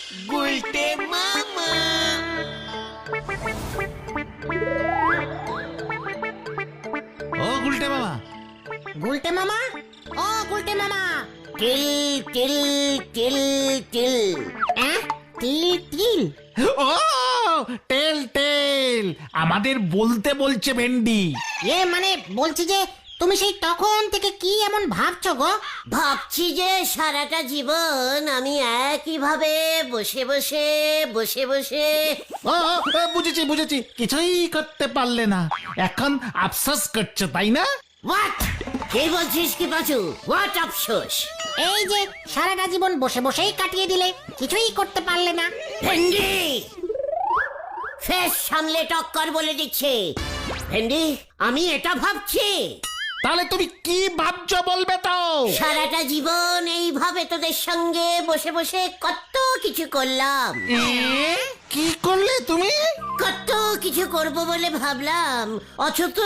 গুলটে মামা। ও গুলটে মামা। গুলটে মামা, ও গুলটে মামা, টিল টিল টিল টিল। তিল তিল? ও টেল টেল, আমাদের বলতে বলছে ভেন্ডি। মানে বলছি যে তুমি সেই তখন থেকে কি এমন ভাবছো গো? ভাবছি যে সারাটা জীবন আমি একইভাবে বসে বসে বসে বসে ও বুঝেছি বুঝেছি, কিছুই করতে পারলে না, এখন আফসোস করছো তাই না? হোয়াট? কি বলছিস কি পাচু? হোয়াট আফসোস? এই যে সারাটা জীবন বসে বসেই কাটিয়ে দিলে, কিছুই করতে পারলে না। ভেন্ডি, ফেস সামলে টক্কর বলে দিচ্ছে। ভেন্ডি, আমি এটা ভাবছি তাহলে তুমি কি ভাবছো বলবে তো? সারাটা জীবন এইভাবে তোদের সঙ্গে বসে বসে কত কিছু করলাম। কি করলে তুমি? কত কিছু করব বলে ভাবলাম, অথচ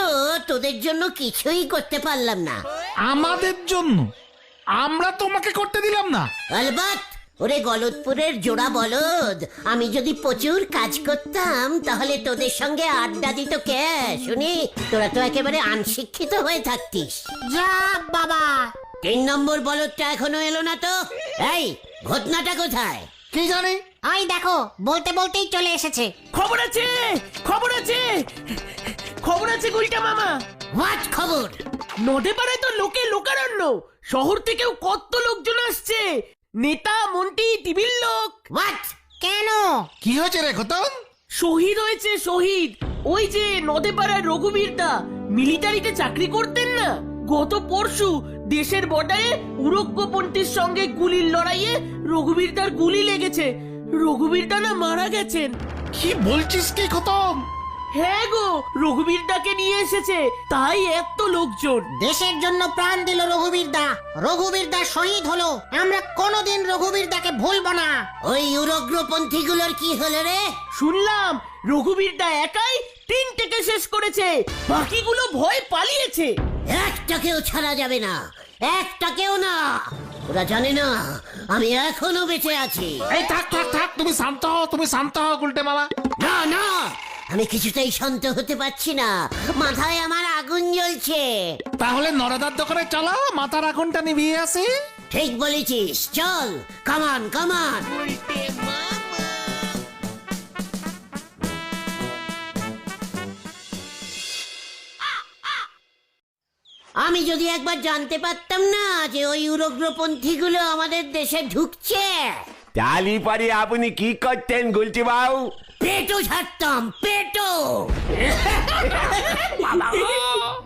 তোদের জন্য কিছুই করতে পারলাম না। আমাদের জন্য? আমরা তোমাকে করতে দিলাম না? আলবাত, ওরে গলতপুরের জোড়া বলদ, আমি যদি প্রচুর কাজ করতাম তাহলে তোদের সঙ্গে আড্ডা দিত কে শুনি? তোরা তো একেবারে আনশিক্ষিত হয়ে থাকতিস। যা বাবা, 3 নম্বর বলদটা এখনো এলো না তো। এই ঘটনাটা কোথায়? কি জানি। ওই দেখো, বলতে বলতেই চলে এসেছে। খবর আছে, খবর আছে, খবর আছে গুলটে মামা। হোয়াট খবর? নদে পাড়ায় তো লোকে লোকারণ্য, শহর থেকেও কত লোকজন আসছে, নেতা মন্ত্রী টিভির লোক। হোয়াট? কেন? কি হয়েছে রে খতম? শহীদ হয়েছে শহীদ, ওই যে নদে পাড়ায় রঘুবীর দা, মিলিটারিতে চাকরি করতেন না, গত পরশু দেশের বর্ডারে উগ্রপন্থীর সঙ্গে গুলির লড়াইয়ে রঘুবীর দার গুলি লেগেছে, রঘুবীর দা না মারা গেছেন। কি বলছিস কি খতম? হ্যাঁ গো, রঘুবীর দাকে নিয়ে এসেছে, তাই এত লোকজন। দেশের জন্য প্রাণ দিল রঘুবীর দা, রঘুবীর দা শহীদ হলো, আমরা কোনোদিন রঘুবীর দাকে ভুলবো না। ওই উগ্রপন্থীগুলোর কি হলো রে? শুনলাম রঘুবীর দা একাই 3টেকে শেষ করেছে, বাকিগুলো ভয় পালিয়েছে। একটাকেও ছাড়া যাবে না, একটাকেও না। ওরা জানে না আমি এখনো বেঁচে আছি। এই থাক থাক থাক, তুমি শান্ত হও, তুমি শান্ত হও গুলটে মামা। না না, আমি কিছুতেই শান্ত হতে পারছি না, মাথায় আমার আগুন জ্বলছে। তাহলে নরদার দোকানে চলো, মাথার আগুনটা নিভিয়ে আসি। ঠিক বলেছিস, চল, কামান কামান। আমি যদি একবার জানতে পারতাম না যে ওই উগ্রপন্থীগুলো আমাদের দেশে ঢুকছে, তালি পরে আপনি কি করতেন গুলটি বাবু? পেটো ছাড়তাম, পেটো।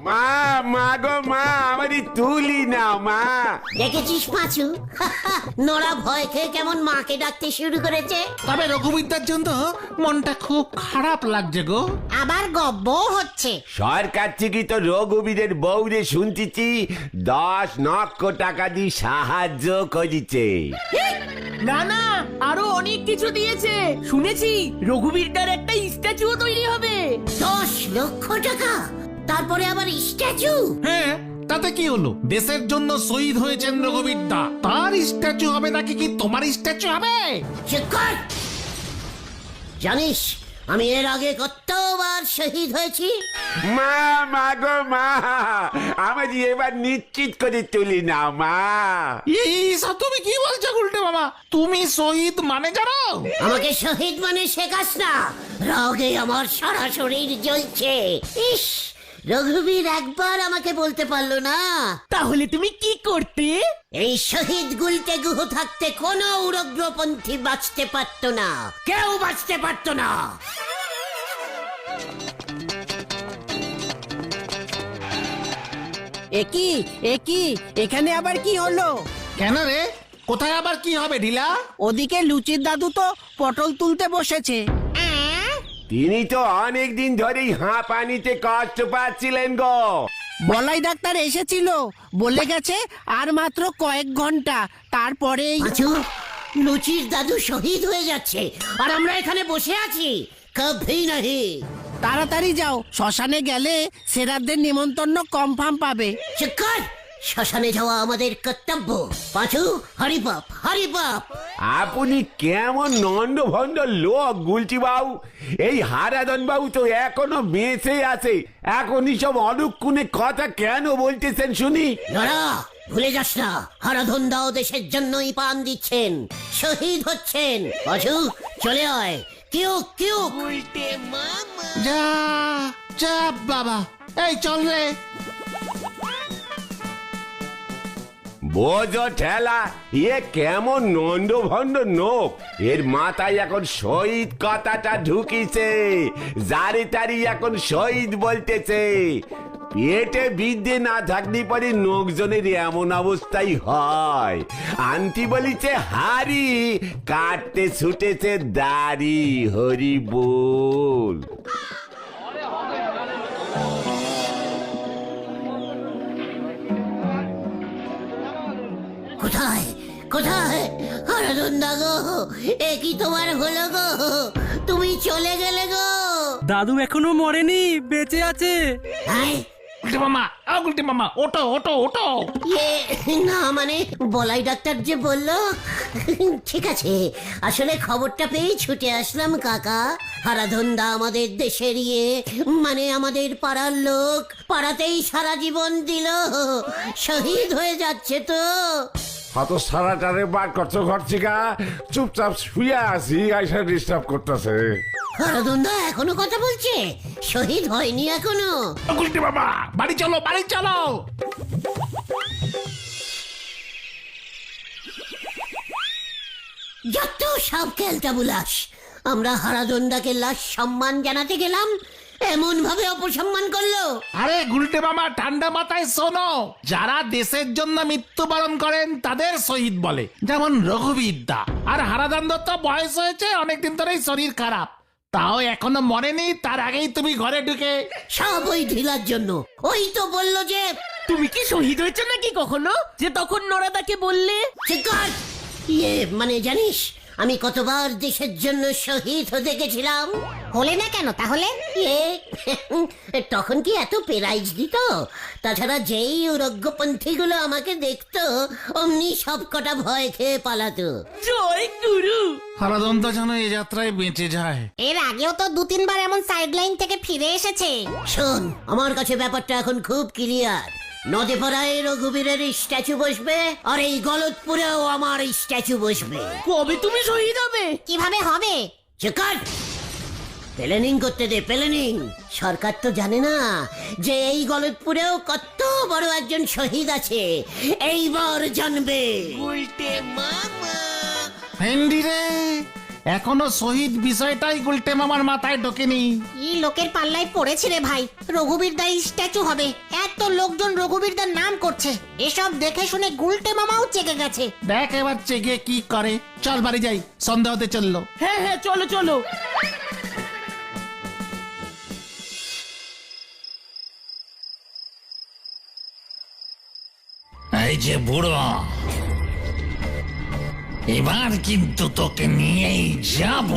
মা, মা গো মা, আমারই তুলি না মা। দেখেছিস পাঁচু, নোরা ভয় খেয়ে কেমন মাকে ডাকতে শুরু করেছে। তবে রঘুবিদ্যার জন্য মনটা খুব খারাপ লাগছে গো। আবার গব্ব হচ্ছে। সরকার থেকে তো রঘুবীরের বউরে শুনতেছি 10 লক্ষ টাকা দিয়ে সাহায্য করিছে। না না, আরো অনেক কিছু দিয়েছে, শুনেছি রঘুবীর দার একটা স্ট্যাচুও তৈরি হবে। 10 লক্ষ টাকা, তারপরে আবার স্ট্যাচু। হ্যাঁ, তাতে কি হলো? দেশের জন্য শহীদ হয়েছেন রঘুবিদ্যা, তার স্ট্যাচু হবে নাকি কি তোমার স্ট্যাচু হবে? শিক্ষক, জানিস আমি এর আগে কতবার শহীদ হয়েছি? মা, মা গো মা, আমার এবার নিশ্চিত করে তুলি না মা। এইসব তুমি কি বলছো গুলটে মামা? তুমি শহীদ মানে জানো? আমাকে শহীদ মানে শেখাস না, রাগে আমার সারা শরীর জ্বলছে। ইস, রঘুবীর একবার আমাকে বলতে পারলো না। তাহলে তুমি কি করতে? এই শহীদ গুলতে গুহ থাকতে কোনো উগ্রপন্থী বাঁচতে পারতো না, কেউ বাঁচতে পারতো না। একই একই, এখানে আবার কি হলো? কেন রে, কোথায় আবার কি হবে ঢিলা? ওদিকে লুচির দাদু তো পটল তুলতে বসেছে। তিনি তো অনেক দিন ধরেই পানিতে কষ্ট পাচ্ছিলেন গো। বলাই ডাক্তার এসেছিল, বলে গেছে আর মাত্র কয়েক ঘন্টা, তারপরেই। পাঁচু, লুচির দাদু শহীদ হয়ে যাচ্ছে আর আমরা এখানে বসে আছি। কভি নাহি। তাড়াতাড়ি যাও, শ্মশানে গেলে সেরাদের নিমন্ত্রণ কনফার্ম পাবে। চুপ কর, শ্মশানে যাওয়া আমাদের কর্তব্য। পাঁচু, হরিপাপ হরিপাপ। আপনি কেমন নন্দ ভন্ড লোক গুলটি বাবু। এই হারাধন বাবু তো এখনো বেঁচে আছে, এখনই সব অনুক্ষণে কথা কেন বলতেছেন শুনি? লড়া, ভুলে যাস না, হারাধন দাও দেশের জন্যই প্রাণ দিচ্ছেন, শহীদ হচ্ছেন। পাঁচু, চলে আয়। কিউ কিউ। যা যা বাবা, এই চল রে। বোঝো ঠেলা, এ কেমন নন্দ ভন্ড নোক, এর মাথায় এখন শহীদ কথাটা ঢুকিছে, যারে তারি এখন শহীদ বলতেছে। পেটে বিদ্যে না থাকলে পরে লোকজনের এমন অবস্থাই হয়। আন্টি বলিছে হারি, কাটতে ছুটেছে দাড়ি, হরি বল। কোথায় কোথায় হারাধন দা গো? এ কি তোমার হলো গো? তুমি চলে গেলে গো? দাদু এখনো মরেনি, বেঁচে আছে। হ্যাঁ? গুলটে মামা, গুলটে মামা, ওটো ওটো ওটো। না মানে বলাই ডাক্তার যে বললো। ঠিক আছে, আসলে খবরটা পেয়ে ছুটে আসলাম কাকা। হারাধন দা আমাদের দেশের মানে আমাদের পাড়ার লোক, পাড়াতেই সারা জীবন দিল, শহীদ হয়ে যাচ্ছে তো। হত সারাটারে বার করছো ঘর থেকে, চুপচাপ শুয়ে আছি, আইসা ডিস্টার্ব করতেছে। হারাধন দা এখনো কথা বলছে, শহীদ হয়নি এখনো। গুলটে মামা, বাড়ি চলো, বাড়ি চলো। যত সব খেলতা বুলাস। আমরা হারাধনদাকে লাশ সম্মান জানাতে গেলাম, এমন ভাবে অপসম্মান করলো। আরে গুলটে মামা, ঠান্ডা মাথায় শোনো, যারা দেশের জন্য মৃত্যুবরণ করেন তাদের শহীদ বলে, যেমন রঘুবীর দা। আর হারাধন দত্ত বয়স হয়েছে, অনেকদিন ধরেই শরীর খারাপ, তাও এখনো মরেনি, তার আগেই তুমি ঘরে ঢুকে। সব ওই ঢিলার জন্য। ওই তো বললো যে তুমি কি শহীদ হয়েছে নাকি কখনো, যে তখন নরাদাকে বললে? ঠিক কর। মানে জানিস আমি কতবার দেশের জন্য শহীদ হতে গেছিলাম? হলে না কেন তাহলে? তখন কি এত প্রাইজ দিত? তাছাড়া যেই উরগ্যপন্থীগুলো আমাকে দেখতো, অমনি সব কটা ভয় খেয়ে পালাতো। জয় গুরু। হারাধন তো যেন এই যাত্রায় বেঁচে যায়। এর আগেও তো 2-3 বার এমন সাইড লাইন থেকে ফিরে এসেছে। শোন, আমার কাছে ব্যাপারটা এখন খুব ক্লিয়ার। নদীপাড়ায় রঘুবীরের স্ট্যাচু বসবে, আর এই গলতপুরেও আমার স্ট্যাচু বসবে। কবে তুমি শহীদ হবে? কিভাবে হবে? চেকার প্ল্যানিং করতে দে, প্ল্যানিং। সরকার তো জানে না যে এই গলতপুরেও কত বড় একজন শহীদ আছে, এইবার জানবে। ভেন্ডি রে, এখনো শহীদ বিষয়টাই গুলটে মামার মাথায় ঢোকেনি। কি লোকের পাল্লায় পড়েছি রে ভাই, রঘুবীর দা স্ট্যাচু হবে, এত লোকজন রঘুবীর দার নাম করছে, এসব দেখে শুনে গুলটে মামাও চেকে গেছে। দেখ এবার চেগে কি করে। চল বাড়ি যাই, সন্ধ্যা হতে চললো। হ্যাঁ হ্যাঁ, চলো চলো। এই যে বুড়ো, এবার কিন্তু তোকে নিয়েই যাব।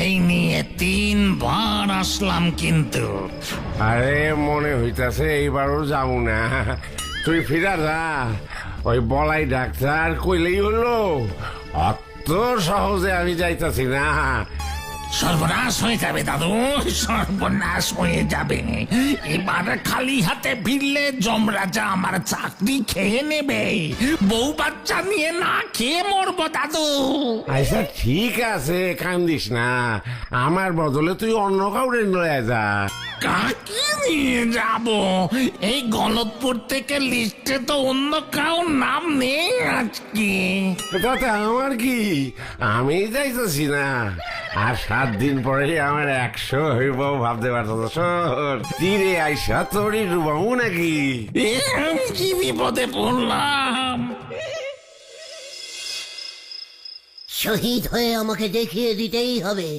এই নিয়ে 3 বার আসলাম কিন্তু। আরে মনে হইতাছে এইবারও যাবো না, তুই ফিরা যা। ওই বলাই ডাক্তার কইলেই হলো, অত সহজে আমি যাইতাছি না। সর্বনাশ হয়ে যাবে দাদু, সর্বনাশ হয়ে যাবে। এবার খালি হাতে ফিরলে যমরাজা আমার চাকরি খেয়ে নেবে, বউ বাচ্চা নিয়ে না খেয়ে মরবো দাদু। আচ্ছা ঠিক আছে, কান্দিস না, আমার বদলে তুই অন্য কাউরে লয়ে যা। কাকে নিয়ে যাব? এই গলতপুর থেকে লিস্টে তো অন্য কারোর নাম নেই আজকে। তাতে আমার কি, আমি যাইতেছি না। আর 7 দিন পরে আমার 100 হইব, ভাবতে পারতো? তীরে আইসা তোরই ডুবাবো নাকি? আমি কি বিপদে পড়লাম? শহীদ হয়ে আমাকে দেখিয়ে দিতেই হবে,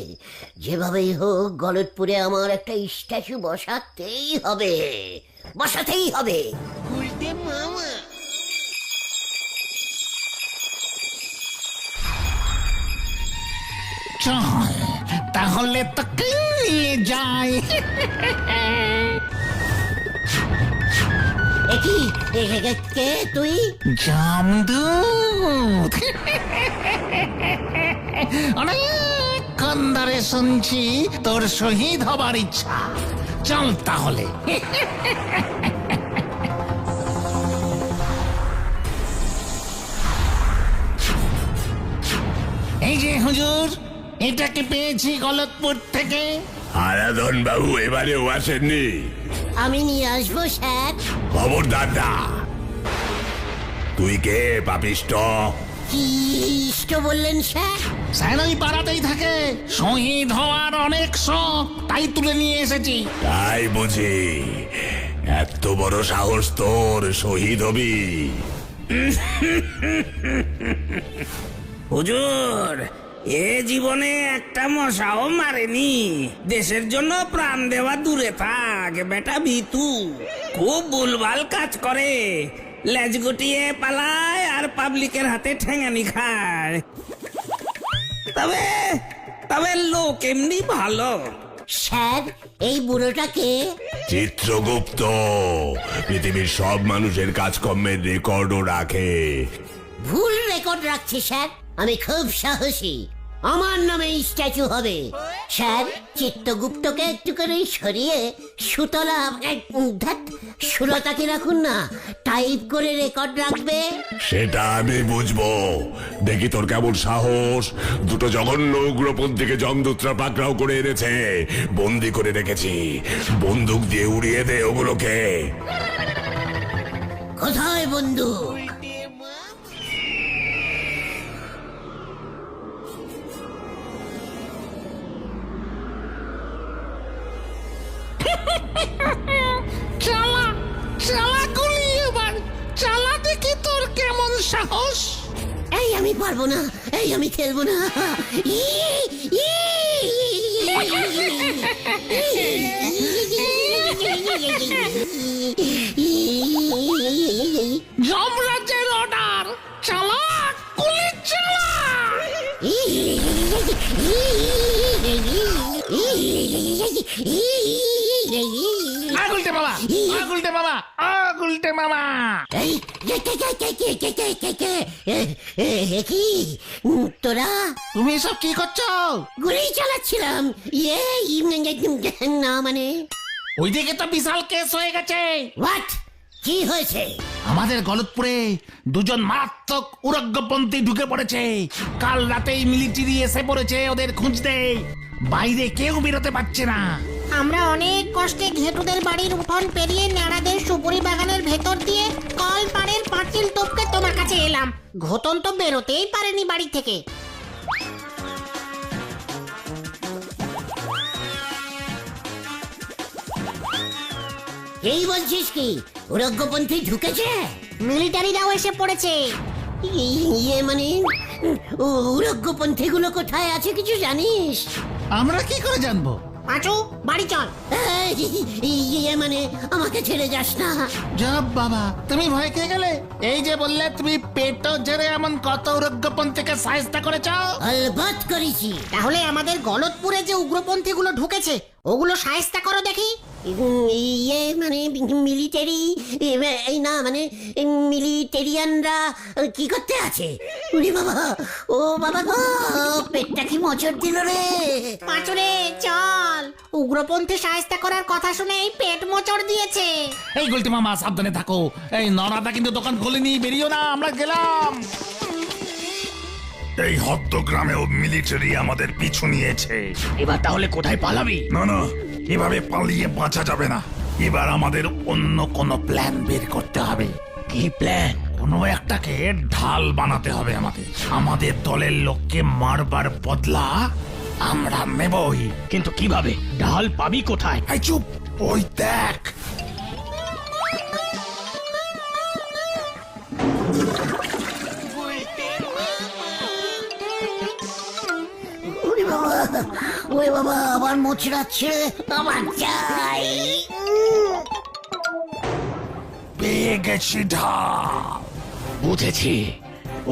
যেভাবেই হোক গলতপুরে আমার একটা স্ট্যাচু বসাতেই হবে, বসাতেই হবে। চল তাহলে তোকে নিয়ে যাই। কি কে তুই? জামদূত। অনেকক্ষণ ধরে শুনছি তোর শহীদ হবার ইচ্ছা। চল তাহলে। এই যে হুজুর, এটাকে পেয়েছি গলতপুর থেকে। হারাধন বাবু এবারেও আসেননি? আমি নিয়ে আসবো স্যার। খবরদার না। তুই কে পাপিষ্ট? কি ইষ্ট বললেন স্যার? স্যার ওই পাড়াতেই থাকে, শহীদ হওয়ার অনেক শখ, তাই তুলে নিয়ে এসেছি। তাই বুঝি? এত বড় সাহস তোর, শহীদ হবি? হুজুর, এ জীবনে একটা মশাও মারেনি। দেশের জন্য প্রাণ দেওয়া দূরে থাক, বেটা ভিতু খুব ভুলভাল কাজ করে, লেজ গুটিয়ে পালায় আর পাবলিকের হাতে ঠেঙানি খায়। তবে তবে লোক এমনি ভালো। স্যার এই বুড়োটাকে চিত্রগুপ্ত পৃথিবীর সব মানুষের কাজকর্মের রেকর্ডও রাখে। ভুল রেকর্ড রাখছে স্যার। আমি খুব সাহসী, আমার নামে স্ট্যাচু হবে। স্যার চিত্রগুপ্তকে একটু করে সরিয়ে সুতলা সুলতাকে রাখুন না, টাইপ করে রেকর্ড রাখবে। সেটা আমি বুঝবো। দেখি তোর কেমন সাহস। দুটো জঘন্য উগ্রপন্থীকে জমদূতরা পাকড়াও করে এনেছে, বন্দি করে রেখেছি। বন্দুক দিয়ে উড়িয়ে দে ওগুলোকে। কোথায় বন্দুক? চালা চালা গুলি এবার, চালা দেখি তোর কেমন সাহস। এই আমি পারবো না, এই আমি খেলবো না। যমরাজের অর্ডার, চালা গুলি চালা। আগুলটে মামা, আগুলটে মামা, আগুলটে মামা। কি তোরা তুমি এসব কি করছো? গুলি চালাচ্ছিলাম। না মানে ওইদিকে তো বিশাল কেস হয়ে গেছে। হোয়াট? কি হয়েছে? আমাদের গলতপুরে দুজন মারাত্মক উগ্রপন্থী ঢুকে পড়েছে। কাল রাতেই মিলিটারি এসে পড়েছে ওদের খুঁজতে। বাইরে কেউ বেরোতে পারছে না। আমরা অনেক কষ্টে ঘেটুদের বাড়ির উঠোন পেরিয়ে ন্যাড়াদের সুপুরি বাগানের ভেতর দিয়ে কল পাড়ের পাঁচিল টপকে তোমার কাছে এলাম। ঘটন তো বেরোতেই পারেনি বাড়ি থেকে। এই বলছিস কি উগ্রপন্থী ঢুকেছে? মিলিটারিরাও এসে পড়েছে। ইয়ে মানে উগ্রপন্থী গুলো কোথায় আছে কিছু জানিস? আমরা কি করে জানবো? পাঁচু বাড়ি চল। ইয়ে মানে আমাকে ছেড়ে যাস না। যাব বাবা, তুমি ভয় খেয়ে গেলে? এই যে বললে তুমি পেটো ঝেড়ে এমন কত উগ্রপন্থীকে সাহায্য করেছ। আলবাত করেছি। তাহলে আমাদের গলতপুরে যে উগ্রপন্থীগুলো ঢুকেছে ওগুলো সায়স্তা করো দেখি। ইয়ে মানে মিলিটারি, এই না মানে মিলিটেরিয়ানরা কি করতে আছে? ওরে বাবা, ও বাবা গো, পেটটা কি মোচড় দিল রে। পাঁচুরে চল, উগ্রপন্থী সায়স্তা করার কথা শুনে এই পেট মোচড় দিয়েছে। এই গুলটি মামা সাবধানে থাকো। এই নরাদা কিন্তু দোকান খোলেনি, বেরিও না, আমরা গেলাম। এই হদ্দ গ্রামেও মিলিটারি আমাদের পিছু নিয়েছে। এবার তাহলে কোথায় পালাবি? না না, এভাবে পালিয়ে বাঁচা যাবে না। এবার আমাদের অন্য কোনো প্ল্যান বের করতে হবে। কি প্ল্যান? কোনো একটাকে ঢাল বানাতে হবে আমাদের। আমাদের দলের লোককে মারবার বদলা আমরা নেবই। কিন্তু কিভাবে? ঢাল পাবি কোথায়? এই চুপ, ওই দেখ। ওরে বাবা, আবার মোচড়াচ্ছে, আমার চাই। পেয়ে গেছি ঢাল। বুঝেছি,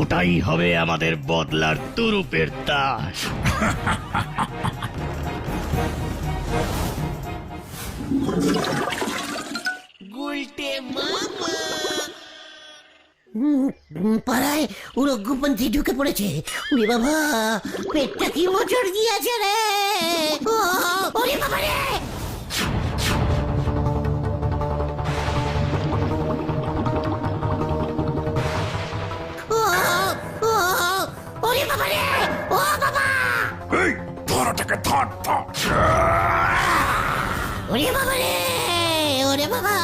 ওটাই হবে আমাদের বদলার তুরুপের দাস। পাড়ায় উগ্রপন্থী ঢুকে পড়েছে। উরে বাবা, পেটটা কি মোচড় দিয়েছে রে! ও, ওরে বাবা রে! ও, ও, ওরে বাবা রে! ও বাবা! এই ধরাটাকে ধর ধর। ওরে বাবা রে! ওরে বাবা!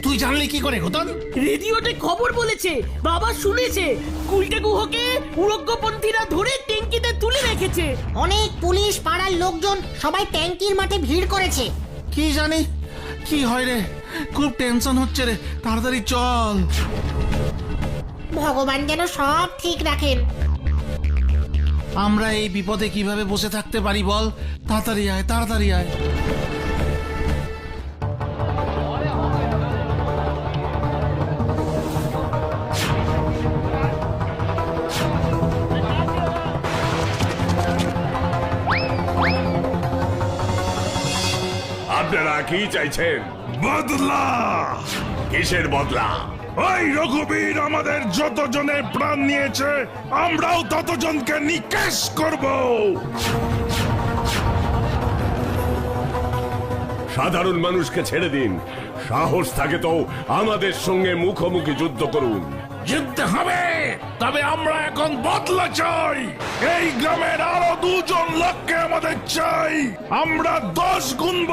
তুই জানলি কি করে ঘটন? রেডিওতে খবর বলেছে, বাবা শুনেছে গুলটে গুহকে উরগ্যপন্থীরা ধরে ট্যাঙ্কিতে তুলে রেখেছে। অনেক পুলিশ, পাড়ার লোকজন সবাই ট্যাঙ্কির মাঠে ভিড় করেছে। কি জানি কি হয় রে, খুব টেনশন হচ্ছে রে, তাড়াতাড়ি চল। ভগবান যেন সব ঠিক রাখেন। আমরা এই বিপদে কিভাবে বসে থাকতে পারি বল? তাড়াতাড়ি আয়, তাড়াতাড়ি আয়। আপনারা কি চাইছেন? বদলা। কিসের বদলা? ওই রঘুবীর আমাদের যতজনের প্রাণ নিয়েছে, আমরাও ততজনকে নিকেশ করব। সাধারণ মানুষকে ছেড়ে দিন, সাহস থাকে তো আমাদের সঙ্গে মুখোমুখি যুদ্ধ করুন। যুদ্ধ হবে, তবে আমরা এখন বদলা চাই। এই গ্রামের আরো 2 জন লোককে আমাদের চাই। আমরা 10 গুনব।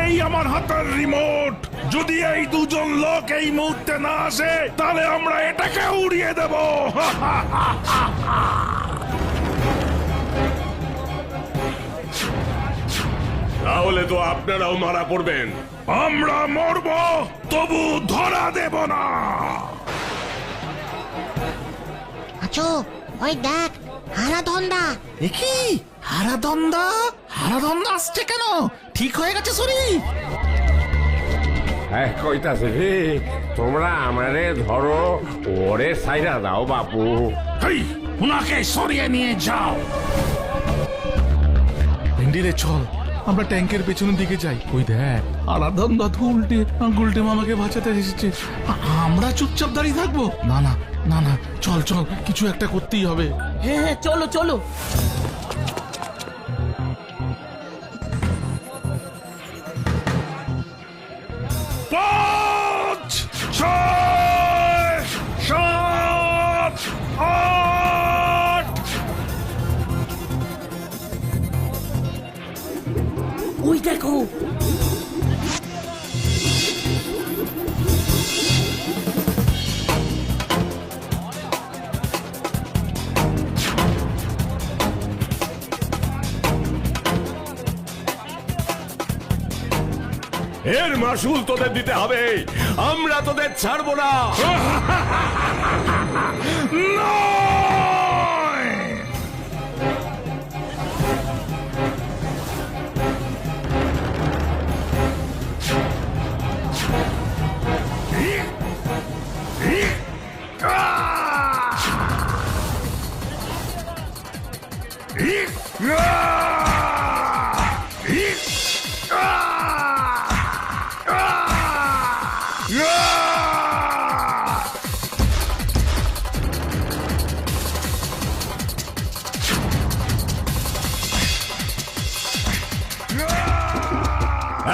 এই আমার হাতের রিমোট। যদি এই 2 জন লোক এই মুহূর্তে না আসে, তাহলে আমরা এটাকে উড়িয়ে দেব। তাহলে তো আপনারাও মারা পড়বেন। আমরা মরব, তবু ধরা দেব না। আচ্ছা, ওই দেখ, হারাধনদা। দেখি হারাধন্দা, হারাধন্দা আসছে কেন? ঠিক হয়ে গেছে শরীর? হ্যাঁ, কইতাছে রে, তোমরা আমারে ধরো, ওরে সাইরা দাও বাপু। এই, উনাকে সরিয়ে নিয়ে যাও। ভেন্ডি রে, চল আমরা ট্যাঙ্কের পেছনের দিকে যাই। ওই দেখ, আরাধন দাদু গুলটে মামাকে বাঁচাতে এসেছে। আমরা চুপচাপ দাঁড়িয়ে থাকবো? না না না না, চল চল, কিছু একটা করতেই হবে। হ্যাঁ হ্যাঁ, চলো চলো। পাঁচ, ছয়, সাত, আট। ওই দেখো, এর মাসুল তোদের দিতে হবে, আমরা তোদের ছাড়বো না। নয়।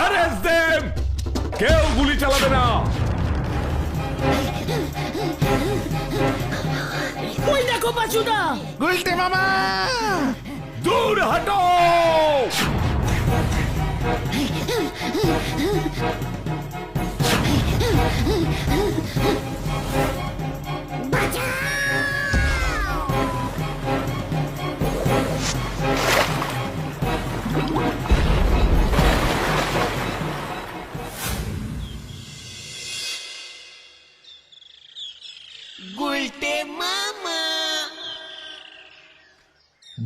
Arrest them! কেউ গুলি চালাবে না। ওই দেখো পাচুদা। গুলটে মামা, দূর হটো।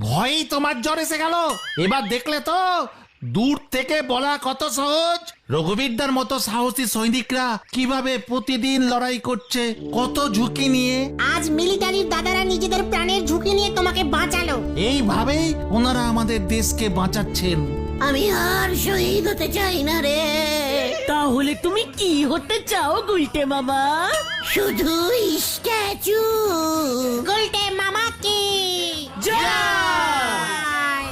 ভয়ই তোমার জ্বর এসে গেল। এবার দেখলে তো, দূর থেকে বলা কত সহজ। রঘুবীরদার মতো সাহসী সৈনিকরা কিভাবে প্রতিদিন লড়াই করছে, কত ঝুঁকি নিয়ে। আজ মিলিটারির দাদারা নিজেদের প্রাণের ঝুঁকি নিয়ে তোমাকে বাঁচালো। এইভাবেই ওনারা আমাদের দেশকে বাঁচাচ্ছেন। আমি আর শহীদ হতে চাই না রে। তাহলে তুমি কি হতে চাও গুলটে মামা? শুধু স্ট্যাচু। গুলটে মামা কি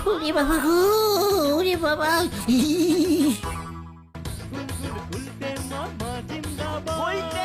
ওরে বাবা গো, ওরে বাবা। গুলটে